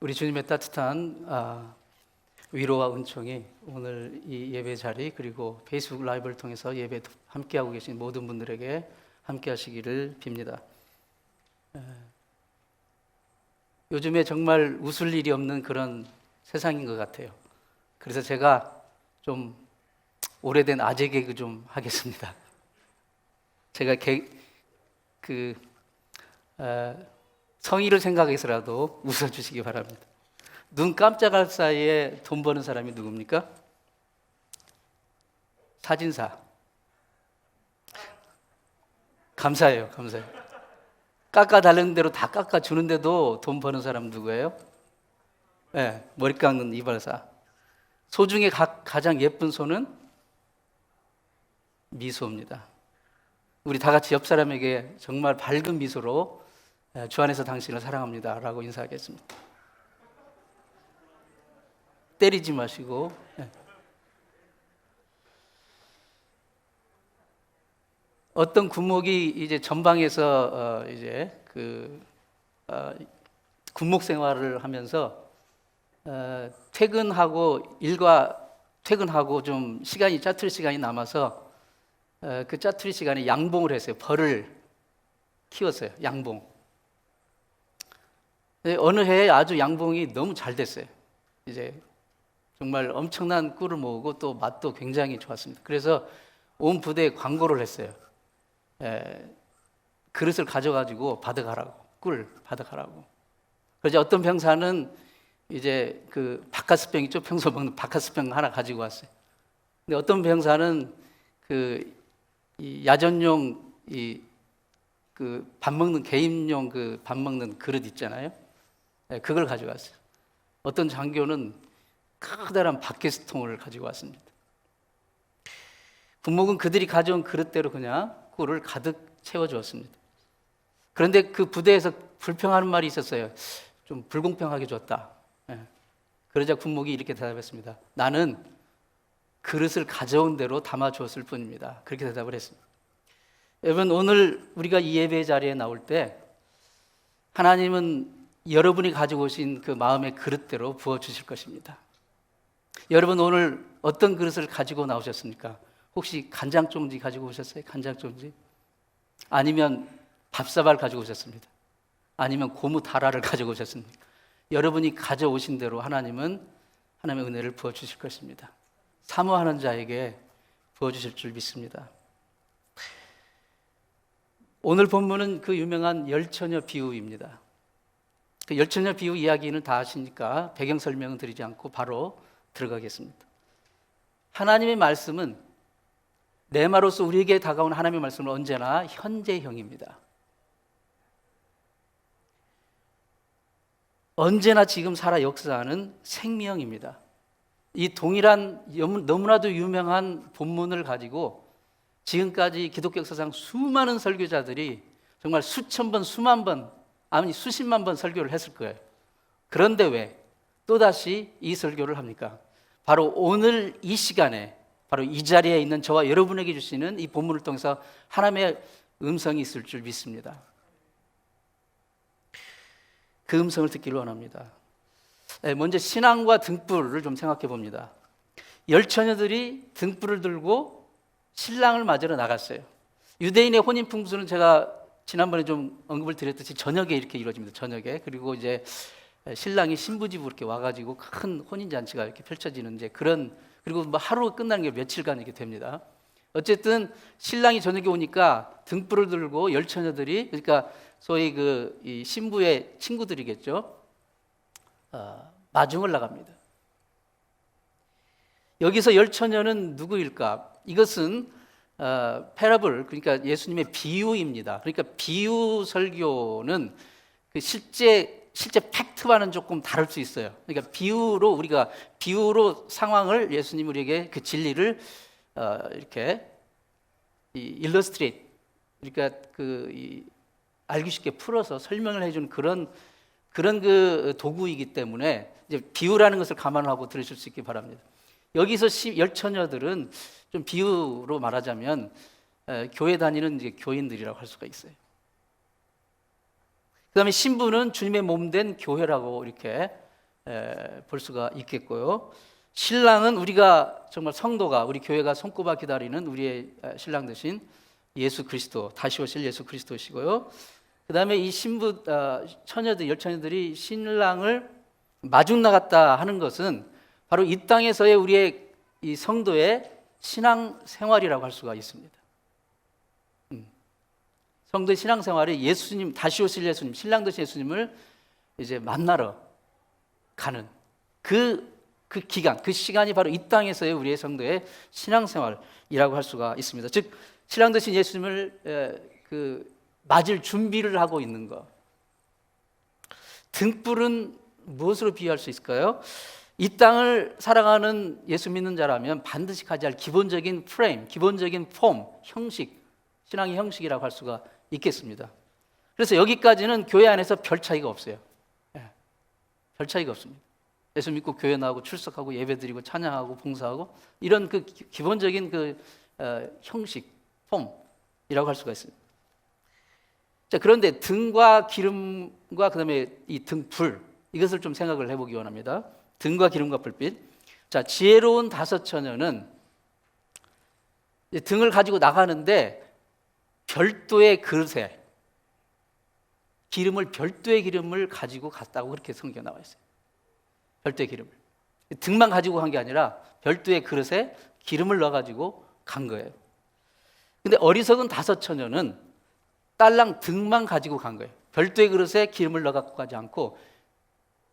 우리 주님의 따뜻한 위로와 은총이 오늘 이 예배 자리 그리고 페이스북 라이브를 통해서 예배 함께하고 계신 모든 분들에게 함께하시기를 빕니다. 요즘에 정말 웃을 일이 없는 그런 세상인 것 같아요. 그래서 제가 좀 오래된 아재 개그 좀 하겠습니다. 제가 성의를 생각해서라도 웃어주시기 바랍니다. 눈 깜짝할 사이에 돈 버는 사람이 누굽니까? 사진사. 감사해요, 감사해요. 깎아달라는 대로 다 깎아주는데도 돈 버는 사람 누구예요? 네, 머리 깎는 이발사. 소 중에 가장 예쁜 소는 미소입니다. 우리 다 같이 옆 사람에게 정말 밝은 미소로 주 안에서 당신을 사랑합니다 라고 인사하겠습니다. 때리지 마시고. 어떤 군목이 이제 전방에서 군목 생활을 하면서 퇴근하고 좀 짜투리 시간이 남아서 그 짜투리 시간에 양봉을 했어요. 벌을 키웠어요. 양봉. 어느 해에 아주 양봉이 너무 잘 됐어요. 이제 정말 엄청난 꿀을 모으고 또 맛도 굉장히 좋았습니다. 그래서 온 부대에 광고를 했어요. 그릇을 가져가지고 받아가라고, 꿀 받아가라고. 그래서 어떤 병사는 이제 그 바카스병 있죠? 평소 먹는 바카스병 하나 가지고 왔어요. 근데 어떤 병사는 이 야전용 밥 먹는 개인용 밥 먹는 그릇 있잖아요. 그걸 가져갔어요. 어떤 장교는 커다란 바케스통을 가지고 왔습니다. 군목은 그들이 가져온 그릇대로 그냥 꿀을 가득 채워주었습니다. 그런데 그 부대에서 불평하는 말이 있었어요. 좀 불공평하게 줬다. 그러자 군목이 이렇게 대답했습니다. 나는 그릇을 가져온 대로 담아주었을 뿐입니다. 그렇게 대답을 했습니다. 여러분, 오늘 우리가 이 예배 자리에 나올 때 하나님은 여러분이 가지고 오신 그 마음의 그릇대로 부어주실 것입니다. 여러분, 오늘 어떤 그릇을 가지고 나오셨습니까? 혹시 간장종지 가지고 오셨어요? 간장종지? 아니면 밥사발 가지고 오셨습니다. 아니면 고무 다라를 가지고 오셨습니까? 여러분이 가져오신 대로 하나님은 하나님의 은혜를 부어주실 것입니다. 사모하는 자에게 부어주실 줄 믿습니다. 오늘 본문은 그 유명한 열처녀 비유입니다. 그 열처녀 비유 이야기는 다 아시니까 배경 설명은 드리지 않고 바로 들어가겠습니다. 하나님의 말씀은 레마로서 우리에게 다가온 하나님의 말씀은 언제나 현재형입니다. 언제나 지금 살아 역사하는 생명입니다. 이 동일한 너무나도 유명한 본문을 가지고 지금까지 기독교 역사상 수많은 설교자들이 정말 수천 번, 수만 번, 아니 수십만 번 설교를 했을 거예요. 그런데 왜 또다시 이 설교를 합니까? 바로 오늘 이 시간에 바로 이 자리에 있는 저와 여러분에게 주시는 이 본문을 통해서 하나님의 음성이 있을 줄 믿습니다. 그 음성을 듣기를 원합니다. 먼저 신앙과 등불을 좀 생각해 봅니다. 열처녀들이 등불을 들고 신랑을 맞으러 나갔어요. 유대인의 혼인 풍수는 제가 지난번에 좀 언급을 드렸듯이 저녁에 이렇게 이루어집니다. 저녁에. 그리고 이제 신랑이 신부집으로 이렇게 와가지고 큰 혼인잔치가 이렇게 펼쳐지는 그리고 뭐 하루 끝나는 게 며칠간 이렇게 됩니다. 어쨌든 신랑이 저녁에 오니까 등불을 들고 열처녀들이, 그러니까 소위 이 신부의 친구들이겠죠. 마중을 나갑니다. 여기서 열처녀는 누구일까? 이것은 패러블, 그러니까 예수님의 비유입니다. 그러니까 비유 설교는 실제 팩트와는 조금 다를 수 있어요. 그러니까 비유로 상황을 예수님 우리에게 그 진리를 이렇게 일러스트레이트, 그러니까 알기 쉽게 풀어서 설명을 해주는 그런 그 도구이기 때문에 이제 비유라는 것을 감안하고 들으실 수 있기 바랍니다. 여기서 열처녀들은 좀 비유로 말하자면 교회 다니는 이제 교인들이라고 할 수가 있어요. 그 다음에 신부는 주님의 몸 된 교회라고 이렇게 볼 수가 있겠고요. 신랑은 우리가 정말 성도가 우리 교회가 손꼽아 기다리는 우리의 신랑 되신 예수 그리스도, 다시 오실 예수 그리스도시고요. 그 다음에 이 신부 처녀들, 열처녀들이 신랑을 마중 나갔다 하는 것은 바로 이 땅에서의 우리의 이 성도의 신앙 생활이라고 할 수가 있습니다. 성도의 신앙 생활이 예수님, 다시 오실 예수님, 신랑 되신 예수님을 이제 만나러 가는 그 기간, 그 시간이 바로 이 땅에서의 우리의 성도의 신앙 생활이라고 할 수가 있습니다. 즉 신랑 되신 예수님을 맞을 준비를 하고 있는 것. 등불은 무엇으로 비유할 수 있을까요? 이 땅을 살아가는 예수 믿는 자라면 반드시 가져야 할 기본적인 프레임, 기본적인 폼, 형식, 신앙의 형식이라고 할 수가 있겠습니다. 그래서 여기까지는 교회 안에서 별 차이가 없어요. 별 차이가 없습니다. 예수 믿고 교회 나오고 출석하고 예배드리고 찬양하고 봉사하고 이런 그 기본적인 형식, 폼이라고 할 수가 있습니다. 자, 그런데 등과 기름과 그다음에 이 등불, 이것을 좀 생각을 해보기 원합니다. 등과 기름과 불빛. 자, 지혜로운 다섯 처녀는 등을 가지고 나가는데 별도의 그릇에 별도의 기름을 가지고 갔다고 그렇게 성경에 나와 있어요. 별도의 기름을. 등만 가지고 간 게 아니라 별도의 그릇에 기름을 넣어가지고 간 거예요. 근데 어리석은 다섯 처녀는 딸랑 등만 가지고 간 거예요. 별도의 그릇에 기름을 넣어갖고 가지 않고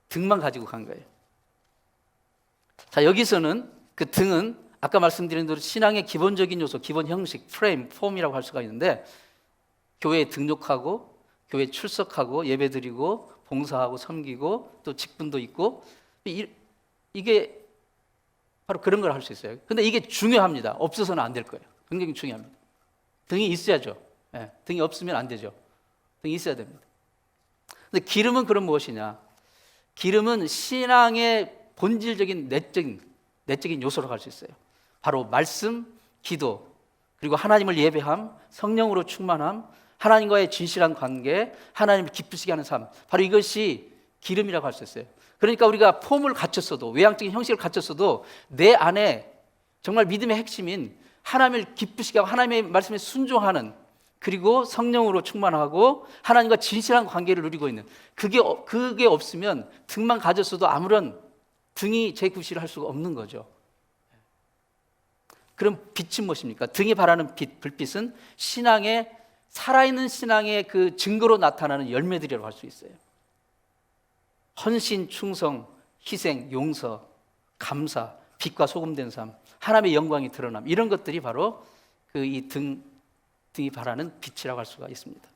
등만 가지고 간 거예요. 자, 여기서는 그 등은 아까 말씀드린 대로 신앙의 기본적인 요소, 기본 형식, 프레임, 폼이라고 할 수가 있는데 교회에 등록하고 교회에 출석하고 예배드리고 봉사하고 섬기고 또 직분도 있고 이게 바로 그런 걸 할 수 있어요. 근데 이게 중요합니다. 없어서는 안 될 거예요. 굉장히 중요합니다. 등이 있어야죠. 등이 없으면 안 되죠. 등이 있어야 됩니다. 근데 기름은 그럼 무엇이냐? 기름은 신앙의 본질적인 내적인 요소로 갈 수 있어요. 바로 말씀, 기도, 그리고 하나님을 예배함, 성령으로 충만함, 하나님과의 진실한 관계, 하나님을 기쁘시게 하는 삶, 바로 이것이 기름이라고 할 수 있어요. 그러니까 우리가 폼을 갖췄어도, 외향적인 형식을 갖췄어도 내 안에 정말 믿음의 핵심인 하나님을 기쁘시게 하고 하나님의 말씀에 순종하는, 그리고 성령으로 충만하고 하나님과 진실한 관계를 누리고 있는, 그게 없으면 등만 가졌어도 아무런 등이 제 구실을 할 수가 없는 거죠. 그럼 빛은 무엇입니까? 등이 발하는 빛, 불빛은 살아있는 신앙의 그 증거로 나타나는 열매들이라고 할 수 있어요. 헌신, 충성, 희생, 용서, 감사, 빛과 소금된 삶, 하나님의 영광이 드러남, 이런 것들이 바로 등이 발하는 빛이라고 할 수가 있습니다.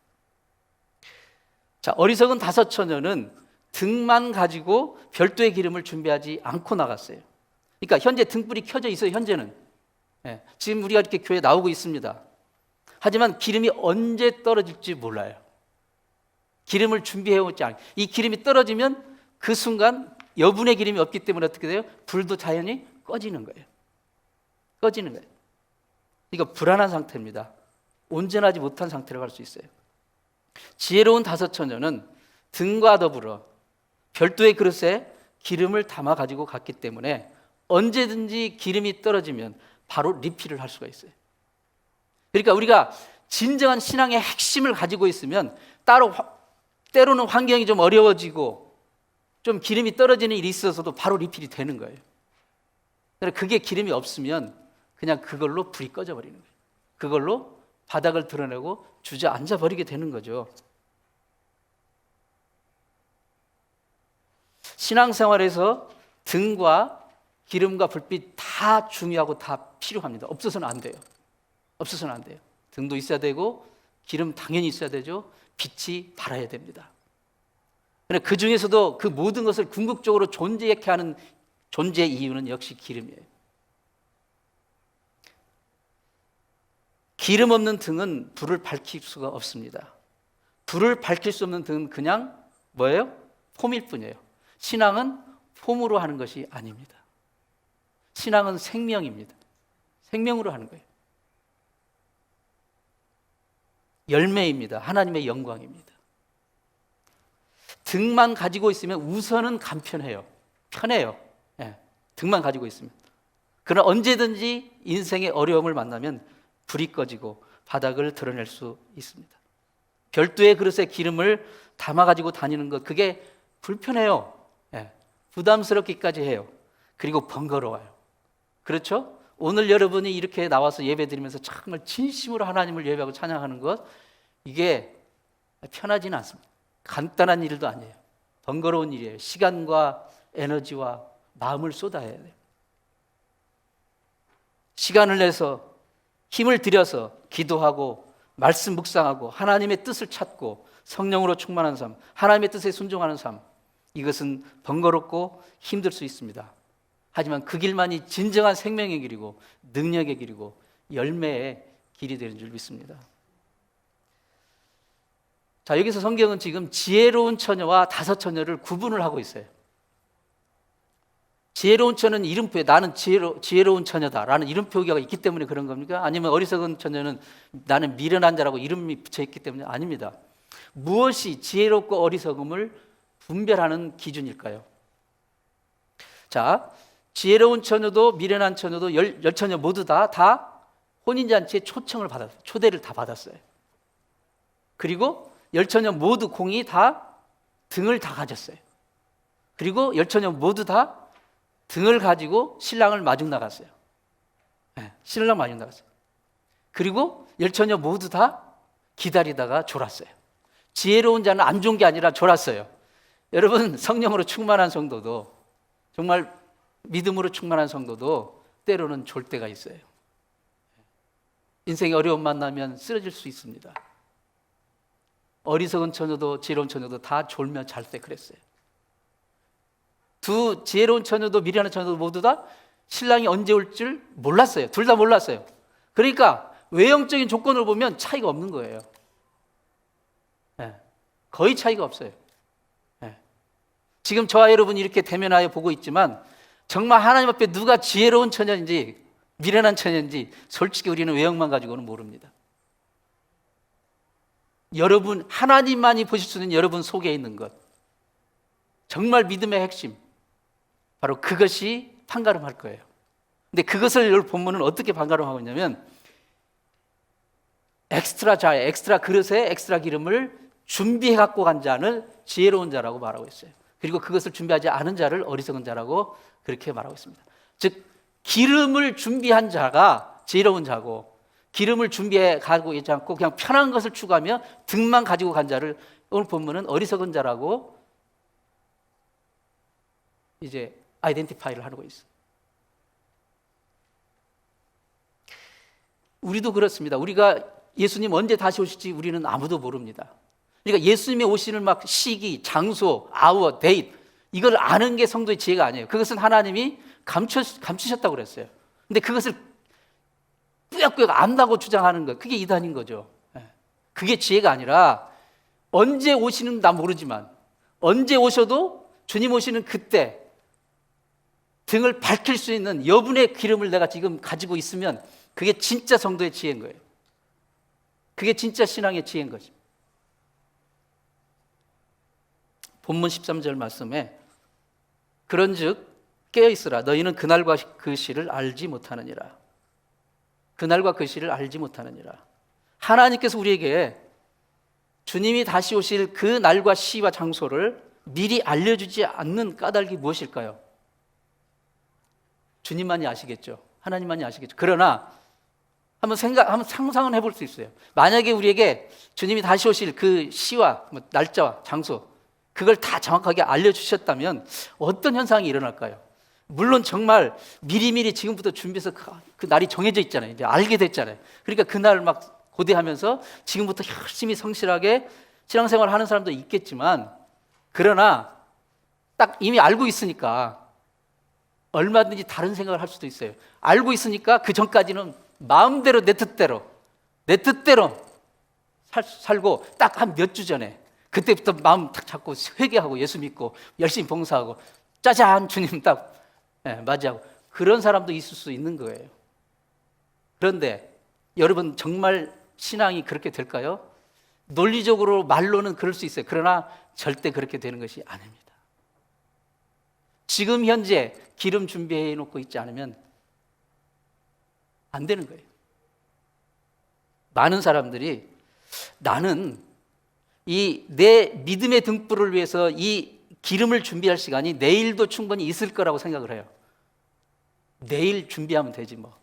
자, 어리석은 다섯 처녀는 등만 가지고 별도의 기름을 준비하지 않고 나갔어요. 그러니까 현재 등불이 켜져 있어요. 현재는 지금 우리가 이렇게 교회에 나오고 있습니다. 하지만 기름이 언제 떨어질지 몰라요. 기름을 준비해오지 않아요. 이 기름이 떨어지면 그 순간 여분의 기름이 없기 때문에 어떻게 돼요? 불도 자연히 꺼지는 거예요. 꺼지는 거예요. 이거 불안한 상태입니다. 온전하지 못한 상태라고 할 수 있어요. 지혜로운 다섯 처녀는 등과 더불어 별도의 그릇에 기름을 담아 가지고 갔기 때문에 언제든지 기름이 떨어지면 바로 리필을 할 수가 있어요. 그러니까 우리가 진정한 신앙의 핵심을 가지고 있으면 때로는 환경이 좀 어려워지고 좀 기름이 떨어지는 일이 있어서도 바로 리필이 되는 거예요. 그런데 그게 기름이 없으면 그냥 그걸로 불이 꺼져 버리는 거예요. 그걸로 바닥을 드러내고 주저앉아 버리게 되는 거죠. 신앙생활에서 등과 기름과 불빛 다 중요하고 다 필요합니다. 없어서는 안 돼요. 없어서는 안 돼요. 등도 있어야 되고 기름 당연히 있어야 되죠. 빛이 발아야 됩니다. 그런데 그 중에서도 그 모든 것을 궁극적으로 존재케 하는 존재의 이유는 역시 기름이에요. 기름 없는 등은 불을 밝힐 수가 없습니다. 불을 밝힐 수 없는 등은 그냥 뭐예요? 폼일 뿐이에요. 신앙은 폼으로 하는 것이 아닙니다. 신앙은 생명입니다. 생명으로 하는 거예요. 열매입니다. 하나님의 영광입니다. 등만 가지고 있으면 우선은 간편해요. 편해요. 예, 등만 가지고 있으면. 그러나 언제든지 인생의 어려움을 만나면 불이 꺼지고 바닥을 드러낼 수 있습니다. 별도의 그릇에 기름을 담아가지고 다니는 것, 그게 불편해요. 예, 부담스럽기까지 해요. 그리고 번거로워요. 그렇죠? 오늘 여러분이 이렇게 나와서 예배드리면서 정말 진심으로 하나님을 예배하고 찬양하는 것, 이게 편하지는 않습니다. 간단한 일도 아니에요. 번거로운 일이에요. 시간과 에너지와 마음을 쏟아야 돼요. 시간을 내서 힘을 들여서 기도하고 말씀 묵상하고 하나님의 뜻을 찾고 성령으로 충만한 삶, 하나님의 뜻에 순종하는 삶, 이것은 번거롭고 힘들 수 있습니다. 하지만 그 길만이 진정한 생명의 길이고 능력의 길이고 열매의 길이 되는 줄 믿습니다. 자, 여기서 성경은 지금 지혜로운 처녀와 다섯 처녀를 구분을 하고 있어요. 지혜로운 처녀는 이름표에 나는 지혜로운 처녀다라는 이름표가 있기 때문에 그런 겁니까? 아니면 어리석은 처녀는 나는 미련한 자라고 이름이 붙여 있기 때문에? 아닙니다. 무엇이 지혜롭고 어리석음을 분별하는 기준일까요? 자, 지혜로운 처녀도 미련한 처녀도 열 처녀 모두 다 혼인잔치에 초청을 받았어요. 초대를 다 받았어요. 그리고 열 처녀 모두 공이 다 등을 다 가졌어요. 그리고 열 처녀 모두 다 등을 가지고 신랑을 마중 나갔어요. 네, 신랑 마중 나갔어요. 그리고 열 처녀 모두 다 기다리다가 졸았어요. 지혜로운 자는 안 좋은 게 아니라 졸았어요. 여러분, 성령으로 충만한 성도도, 정말 믿음으로 충만한 성도도 때로는 졸 때가 있어요. 인생의 어려움 만나면 쓰러질 수 있습니다. 어리석은 처녀도 지혜로운 처녀도 다 졸며 잘 때 그랬어요. 두 지혜로운 처녀도 미련한 처녀도 모두 다 신랑이 언제 올 줄 몰랐어요. 둘 다 몰랐어요. 그러니까 외형적인 조건을 보면 차이가 없는 거예요. 네, 거의 차이가 없어요. 네. 지금 저와 여러분이 이렇게 대면하여 보고 있지만 정말 하나님 앞에 누가 지혜로운 처녀인지 미련한 처녀인지 솔직히 우리는 외형만 가지고는 모릅니다. 여러분, 하나님만이 보실 수 있는 여러분 속에 있는 것, 정말 믿음의 핵심, 바로 그것이 판가름할 거예요. 근데 그것을 이 본문은 어떻게 판가름하고 있냐면 엑스트라 자에, 엑스트라 그릇에 엑스트라 기름을 준비해 갖고 간 자는 지혜로운 자라고 말하고 있어요. 그리고 그것을 준비하지 않은 자를 어리석은 자라고 그렇게 말하고 있습니다. 즉 기름을 준비한 자가 지혜로운 자고, 기름을 준비해 가고 있지 않고 그냥 편한 것을 추구하며 등만 가지고 간 자를 오늘 본문은 어리석은 자라고 이제 아이덴티파이를 하고 있어요. 우리도 그렇습니다. 우리가 예수님 언제 다시 오실지 우리는 아무도 모릅니다. 그러니까 예수님의 오시는 막 시기, 장소, 아워, 데이트, 이걸 아는 게 성도의 지혜가 아니에요. 그것은 하나님이 감추셨다고 그랬어요. 근데 그것을 꾸역꾸역 안다고 주장하는 것, 그게 이단인 거죠. 그게 지혜가 아니라 언제 오시는 나 모르지만 언제 오셔도 주님 오시는 그때 등을 밝힐 수 있는 여분의 기름을 내가 지금 가지고 있으면 그게 진짜 성도의 지혜인 거예요. 그게 진짜 신앙의 지혜인 거죠. 본문 13절 말씀에 그런즉 깨어있으라 너희는 그날과 그 시를 알지 못하느니라. 그날과 그 시를 알지 못하느니라. 하나님께서 우리에게 주님이 다시 오실 그 날과 시와 장소를 미리 알려주지 않는 까닭이 무엇일까요? 주님만이 아시겠죠. 하나님만이 아시겠죠. 그러나 한번 상상은 해볼 수 있어요. 만약에 우리에게 주님이 다시 오실 그 시와 날짜와 장소, 그걸 다 정확하게 알려주셨다면 어떤 현상이 일어날까요? 물론 정말 미리미리 지금부터 준비해서 그 날이 정해져 있잖아요. 이제 알게 됐잖아요. 그러니까 그날 막 고대하면서 지금부터 열심히 성실하게 신앙생활을 하는 사람도 있겠지만, 그러나 딱 이미 알고 있으니까 얼마든지 다른 생각을 할 수도 있어요. 알고 있으니까 그 전까지는 마음대로 내 뜻대로 살고 딱 한 몇 주 전에 그때부터 마음 탁 잡고 회개하고 예수 믿고 열심히 봉사하고 짜잔 주님 딱 맞이하고 그런 사람도 있을 수 있는 거예요. 그런데 여러분 정말 신앙이 그렇게 될까요? 논리적으로 말로는 그럴 수 있어요. 그러나 절대 그렇게 되는 것이 아닙니다. 지금 현재 기름 준비해 놓고 있지 않으면 안 되는 거예요. 많은 사람들이 나는 이 내 믿음의 등불을 위해서 이 기름을 준비할 시간이 내일도 충분히 있을 거라고 생각을 해요. 내일 준비하면 되지 뭐.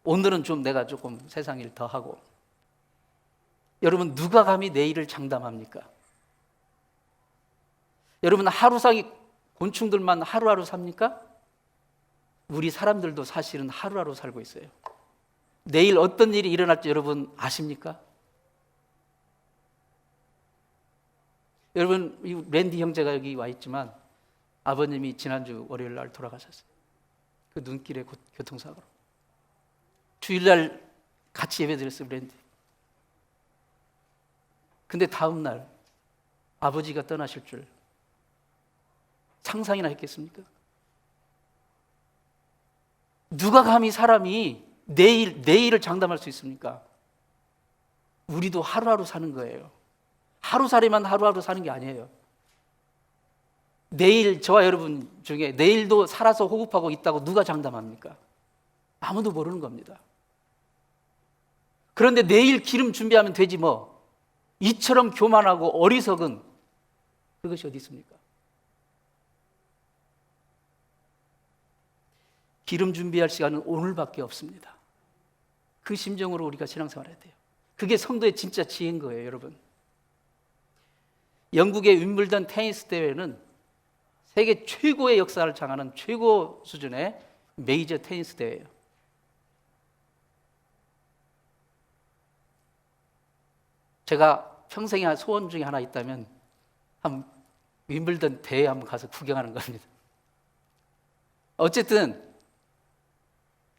오늘은 좀 내가 조금 세상 일 더 하고. 여러분, 누가 감히 내일을 장담합니까? 여러분, 하루살이 곤충들만 하루하루 삽니까? 우리 사람들도 사실은 하루하루 살고 있어요. 내일 어떤 일이 일어날지 여러분 아십니까? 여러분, 이 랜디 형제가 여기 와 있지만 아버님이 지난주 월요일 날 돌아가셨어요. 그 눈길의 교통사고로. 주일날 같이 예배드렸어요, 랜디. 근데 다음 날 아버지가 떠나실 줄 상상이나 했겠습니까? 누가 감히 사람이 내일을 장담할 수 있습니까? 우리도 하루하루 사는 거예요. 하루살이만 하루하루 사는 게 아니에요. 내일, 저와 여러분 중에 내일도 살아서 호흡하고 있다고 누가 장담합니까? 아무도 모르는 겁니다. 그런데 내일 기름 준비하면 되지 뭐. 이처럼 교만하고 어리석은 그것이 어디 있습니까? 기름 준비할 시간은 오늘밖에 없습니다. 그 심정으로 우리가 신앙생활해야 돼요. 그게 성도의 진짜 지혜인 거예요, 여러분. 영국의 윈블던 테니스 대회는 세계 최고의 역사를 장하는 최고 수준의 메이저 테니스 대회예요. 제가 평생의 소원 중에 하나 있다면 한 윈블던 대회 한번 가서 구경하는 겁니다. 어쨌든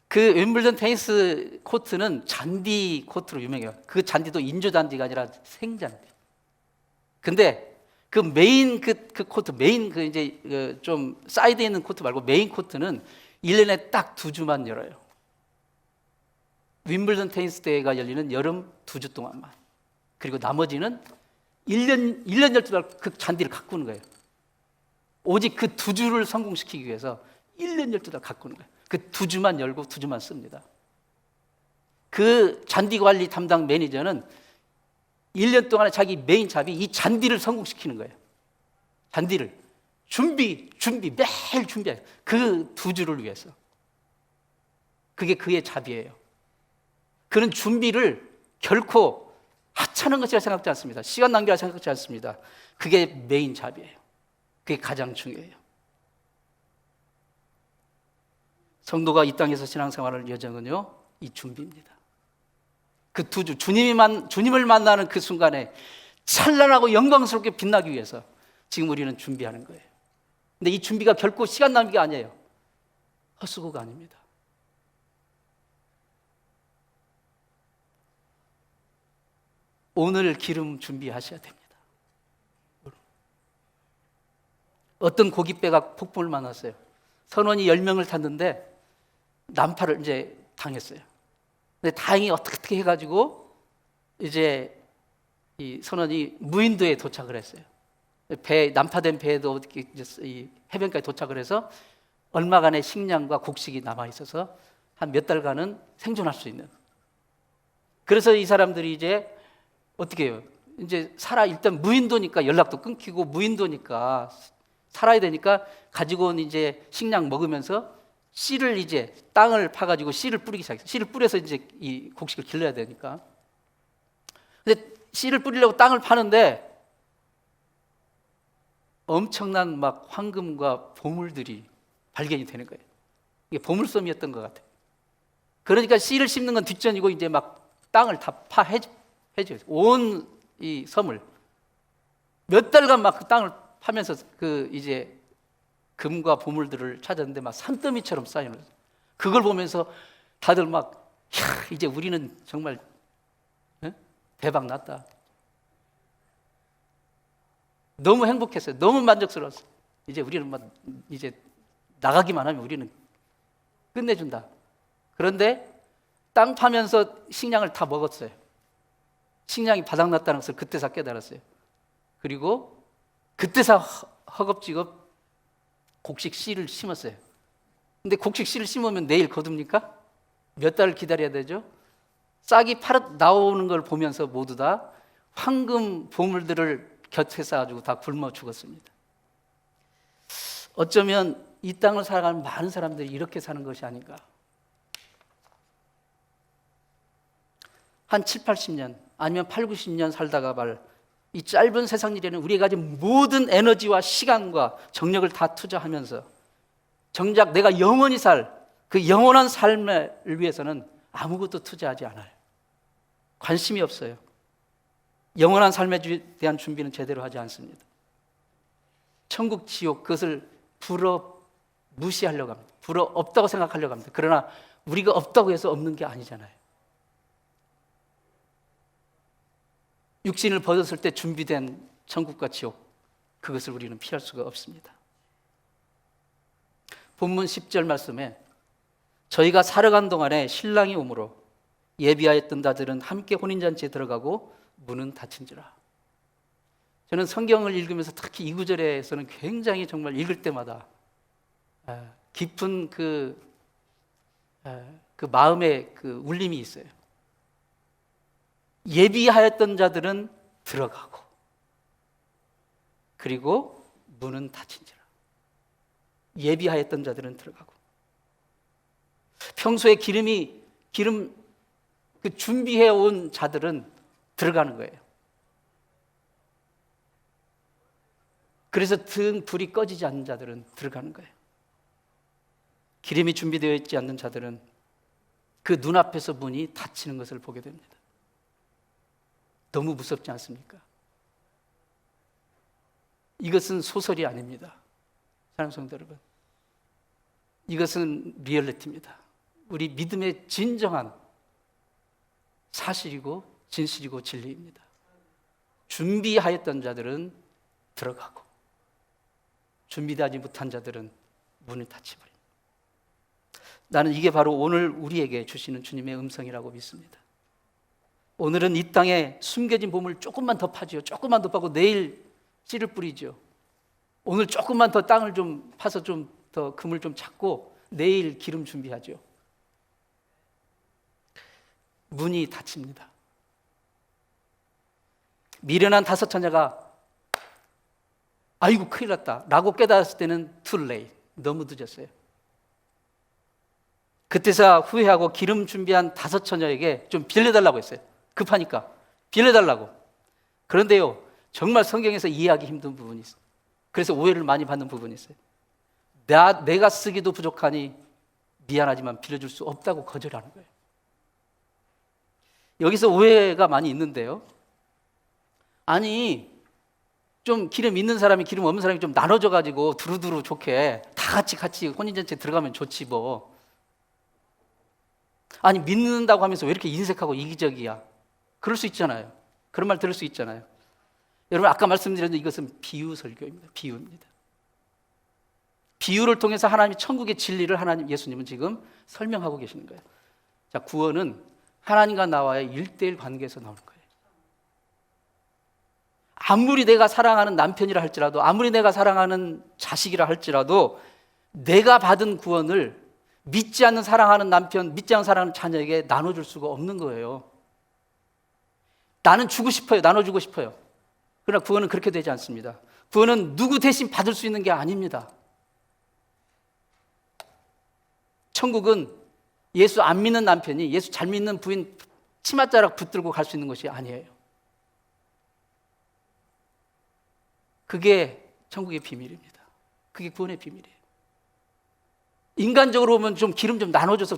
그 윈블던 테니스 코트는 잔디 코트로 유명해요. 그 잔디도 인조 잔디가 아니라 생잔디. 근데 그 메인 그 코트, 메인 그 이제 좀 사이드에 있는 코트 말고 메인 코트는 1년에 딱 2주만 열어요. 윈블던 테니스 대회가 열리는 여름 2주 동안만. 그리고 나머지는 1년 12달 그 잔디를 가꾸는 거예요. 오직 그 2주를 성공시키기 위해서 1년 12달 가꾸는 거예요. 그 2주만 열고 2주만 씁니다. 그 잔디 관리 담당 매니저는 1년 동안에 자기 메인 잡이 이 잔디를 성공시키는 거예요. 잔디를 준비 매일 준비해요. 그 2주를 위해서. 그게 그의 잡이에요. 그는 준비를 결코 하찮은 것이라 생각하지 않습니다. 시간 낭비라 생각하지 않습니다. 그게 메인 잡이에요. 그게 가장 중요해요. 성도가 이 땅에서 신앙생활을 여정은요, 이 준비입니다. 그 2주, 주님을 만나는 그 순간에 찬란하고 영광스럽게 빛나기 위해서 지금 우리는 준비하는 거예요. 근데 이 준비가 결코 시간 낭비가 아니에요. 헛수고가 아닙니다. 오늘 기름 준비하셔야 됩니다. 어떤 고깃배가 폭풍을 만났어요. 선원이 10명을 탔는데 난파를 이제 당했어요. 근데 다행히 어떻게 해가지고 이제 이 선원이 무인도에 도착을 했어요. 난파된 배에도 이 해변까지 도착을 해서 얼마간의 식량과 곡식이 남아 있어서 한 몇 달간은 생존할 수 있는. 그래서 이 사람들이 이제 어떻게 해요? 이제 일단 무인도니까 연락도 끊기고 무인도니까 살아야 되니까 가지고 온 이제 식량 먹으면서 씨를 이제 땅을 파가지고 씨를 뿌리기 시작했어요. 씨를 뿌려서 이제 이 곡식을 길러야 되니까. 근데 씨를 뿌리려고 땅을 파는데 엄청난 막 황금과 보물들이 발견이 되는 거예요. 이게 보물섬이었던 것 같아요. 그러니까 씨를 심는 건 뒷전이고 이제 막 땅을 다 해줘요. 온 이 섬을 몇 달간 막 그 땅을 파면서 그 이제 금과 보물들을 찾았는데 막 산더미처럼 쌓여있는 거예요. 그걸 보면서 다들 막 이제 우리는 정말 대박 났다. 너무 행복했어요. 너무 만족스러웠어요. 이제 우리는 막 이제 나가기만 하면 우리는 끝내준다. 그런데 땅 파면서 식량을 다 먹었어요. 식량이 바닥났다는 것을 그때서 깨달았어요. 그리고 그때서 허겁지겁 곡식 씨를 심었어요. 근데 곡식 씨를 심으면 내일 거둡니까? 몇 달을 기다려야 되죠? 싹이 파릇 나오는 걸 보면서 모두 다 황금 보물들을 곁에 쌓아주고 다 굶어 죽었습니다. 어쩌면 이 땅을 살아가는 많은 사람들이 이렇게 사는 것이 아닌가. 한 7, 80년 아니면 8, 90년 살다가 이 짧은 세상 일에는 우리가 가진 모든 에너지와 시간과 정력을 다 투자하면서 정작 내가 영원히 살 그 영원한 삶을 위해서는 아무것도 투자하지 않아요. 관심이 없어요. 영원한 삶에 대한 준비는 제대로 하지 않습니다. 천국, 지옥 그것을 무시하려고 합니다. 없다고 생각하려고 합니다. 그러나 우리가 없다고 해서 없는 게 아니잖아요. 육신을 벗었을 때 준비된 천국과 지옥, 그것을 우리는 피할 수가 없습니다. 본문 10절 말씀에 저희가 살아간 동안에 신랑이 오므로 예비하였던 자들은 함께 혼인잔치에 들어가고 문은 닫힌지라. 저는 성경을 읽으면서 특히 이 구절에서는 굉장히 정말 읽을 때마다 깊은 그 마음의 그 울림이 있어요. 예비하였던 자들은 들어가고 그리고 문은 닫힌지라. 예비하였던 자들은 들어가고. 평소에 기름 그 준비해 온 자들은 들어가는 거예요. 그래서 등 불이 꺼지지 않는 자들은 들어가는 거예요. 기름이 준비되어 있지 않는 자들은 그 눈앞에서 문이 닫히는 것을 보게 됩니다. 너무 무섭지 않습니까? 이것은 소설이 아닙니다. 사랑하는 성도 여러분, 이것은 리얼리티입니다. 우리 믿음의 진정한 사실이고 진실이고 진리입니다. 준비하였던 자들은 들어가고 준비되지 못한 자들은 문을 닫혀버립니다. 나는 이게 바로 오늘 우리에게 주시는 주님의 음성이라고 믿습니다. 오늘은 이 땅에 숨겨진 보물 조금만 더 파지요. 조금만 더 파고 내일 씨를 뿌리죠. 오늘 조금만 더 땅을 좀 파서 좀 더 금을 좀 찾고 내일 기름 준비하죠. 문이 닫힙니다. 미련한 다섯 처녀가 아이고 큰일 났다 라고 깨달았을 때는 too late, 너무 늦었어요. 그때서 후회하고 기름 준비한 다섯 처녀에게 좀 빌려달라고 했어요. 급하니까 빌려달라고. 그런데요, 정말 성경에서 이해하기 힘든 부분이 있어요. 그래서 오해를 많이 받는 부분이 있어요. 내가 쓰기도 부족하니 미안하지만 빌려줄 수 없다고 거절하는 거예요. 여기서 오해가 많이 있는데요. 아니, 좀 기름 있는 사람이 기름 없는 사람이 좀 나눠줘가지고 두루두루 좋게 다 같이 혼인잔치에 들어가면 좋지 뭐. 아니, 믿는다고 하면서 왜 이렇게 인색하고 이기적이야? 그럴 수 있잖아요. 그런 말 들을 수 있잖아요. 여러분, 아까 말씀드렸는데 이것은 비유 설교입니다. 비유입니다. 비유를 통해서 하나님이 천국의 진리를 예수님은 지금 설명하고 계시는 거예요. 자, 구원은 하나님과 나와의 1:1 관계에서 나오는 거예요. 아무리 내가 사랑하는 남편이라 할지라도, 아무리 내가 사랑하는 자식이라 할지라도 내가 받은 구원을 믿지 않는 사랑하는 남편, 믿지 않는 사랑하는 자녀에게 나눠줄 수가 없는 거예요. 나는 주고 싶어요. 나눠주고 싶어요. 그러나 구원은 그렇게 되지 않습니다. 구원은 누구 대신 받을 수 있는 게 아닙니다. 천국은 예수 안 믿는 남편이 예수 잘 믿는 부인 치맛자락 붙들고 갈 수 있는 것이 아니에요. 그게 천국의 비밀입니다. 그게 구원의 비밀이에요. 인간적으로 보면 좀 기름 좀 나눠줘서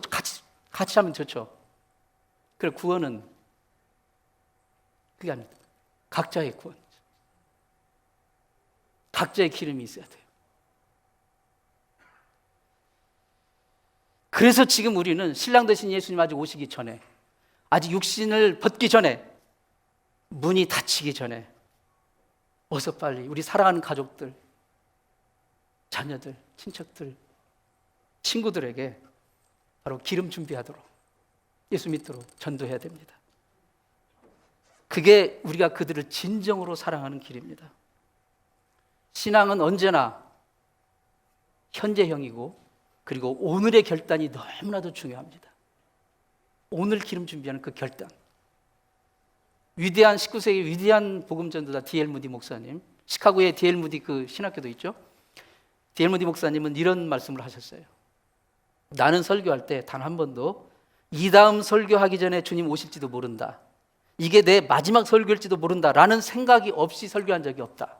같이 하면 좋죠. 그래, 구원은 그게 아닙니다. 각자의 구원. 각자의 기름이 있어야 돼요. 그래서 지금 우리는 신랑 되신 예수님 아직 오시기 전에, 아직 육신을 벗기 전에, 문이 닫히기 전에 어서 빨리 우리 사랑하는 가족들, 자녀들, 친척들, 친구들에게 바로 기름 준비하도록, 예수 믿도록 전도해야 됩니다. 그게 우리가 그들을 진정으로 사랑하는 길입니다. 신앙은 언제나 현재형이고 그리고 오늘의 결단이 너무나도 중요합니다. 오늘 기름 준비하는 그 결단. 위대한 19세기 위대한 복음 전도자 D.L. 무디 목사님, 시카고에 D.L. 무디 그 신학교도 있죠. D.L. 무디 목사님은 이런 말씀을 하셨어요. 나는 설교할 때 단 한 번도 이 다음 설교하기 전에 주님 오실지도 모른다, 이게 내 마지막 설교일지도 모른다라는 생각이 없이 설교한 적이 없다.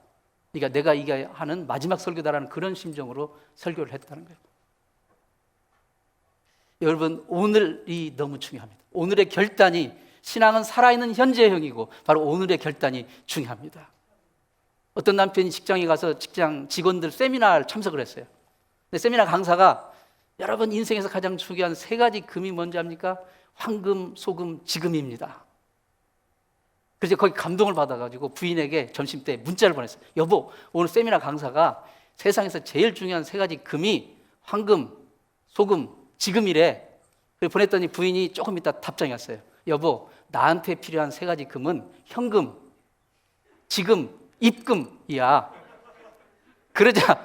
그러니까 내가 이게 하는 마지막 설교다라는 그런 심정으로 설교를 했다는 거예요. 여러분, 오늘이 너무 중요합니다. 오늘의 결단이, 신앙은 살아있는 현재형이고 바로 오늘의 결단이 중요합니다. 어떤 남편이 직장에 가서 직장 직원들 세미나를 참석을 했어요. 근데 세미나 강사가 여러분 인생에서 가장 중요한 세 가지 금이 뭔지 압니까? 황금, 소금, 지금입니다. 그래서 거기 감동을 받아가지고 부인에게 점심 때 문자를 보냈어요. 여보, 오늘 세미나 강사가 세상에서 제일 중요한 세 가지 금이 황금, 소금, 지금이래. 그래서 보냈더니 부인이 조금 있다 답장이 왔어요. 여보, 나한테 필요한 세 가지 금은 현금, 지금, 입금이야. 그러자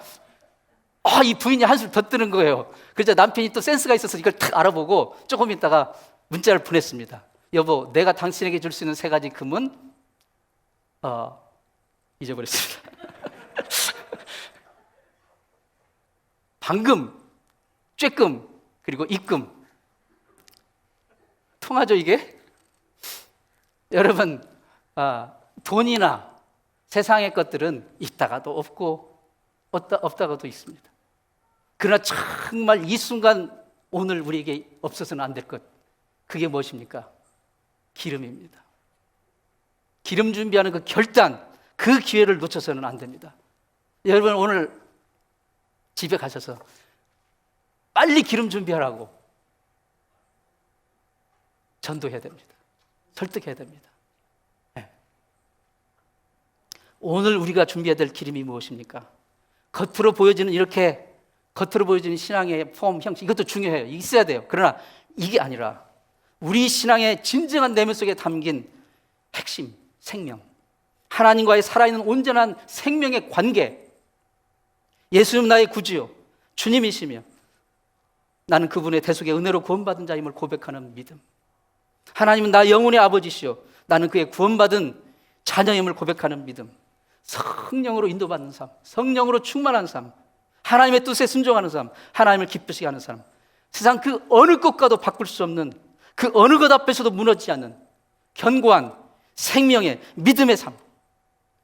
이 부인이 한술 더 뜨는 거예요. 그러자 남편이 또 센스가 있어서 이걸 탁 알아보고 조금 있다가 문자를 보냈습니다. 여보, 내가 당신에게 줄 수 있는 세 가지 금은 잊어버렸습니다. 방금, 쬐끔, 그리고 입금. 통하죠 이게? 여러분, 돈이나 세상의 것들은 있다가도 없고 없다가도 있습니다. 그러나 정말 이 순간 오늘 우리에게 없어서는 안 될 것, 그게 무엇입니까? 기름입니다. 기름 준비하는 그 결단, 그 기회를 놓쳐서는 안 됩니다. 여러분, 오늘 집에 가셔서 빨리 기름 준비하라고 전도해야 됩니다. 설득해야 됩니다. 네. 오늘 우리가 준비해야 될 기름이 무엇입니까? 겉으로 보여지는 신앙의 폼, 형식, 이것도 중요해요. 있어야 돼요. 그러나 이게 아니라 우리 신앙의 진정한 내면 속에 담긴 핵심, 생명, 하나님과의 살아있는 온전한 생명의 관계, 예수님 나의 구주요, 주님이시며 나는 그분의 대속의 은혜로 구원받은 자임을 고백하는 믿음, 하나님은 나 영혼의 아버지시요 나는 그의 구원받은 자녀임을 고백하는 믿음, 성령으로 인도받는 삶, 성령으로 충만한 삶, 하나님의 뜻에 순종하는 삶, 하나님을 기쁘시게 하는 삶, 세상 그 어느 것과도 바꿀 수 없는, 그 어느 것 앞에서도 무너지지 않는 견고한 생명의 믿음의 삶,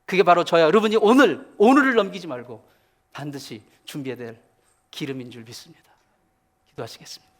그게 바로 저와 여러분이 오늘을 넘기지 말고 반드시 준비해야 될 기름인 줄 믿습니다. 기도하시겠습니다.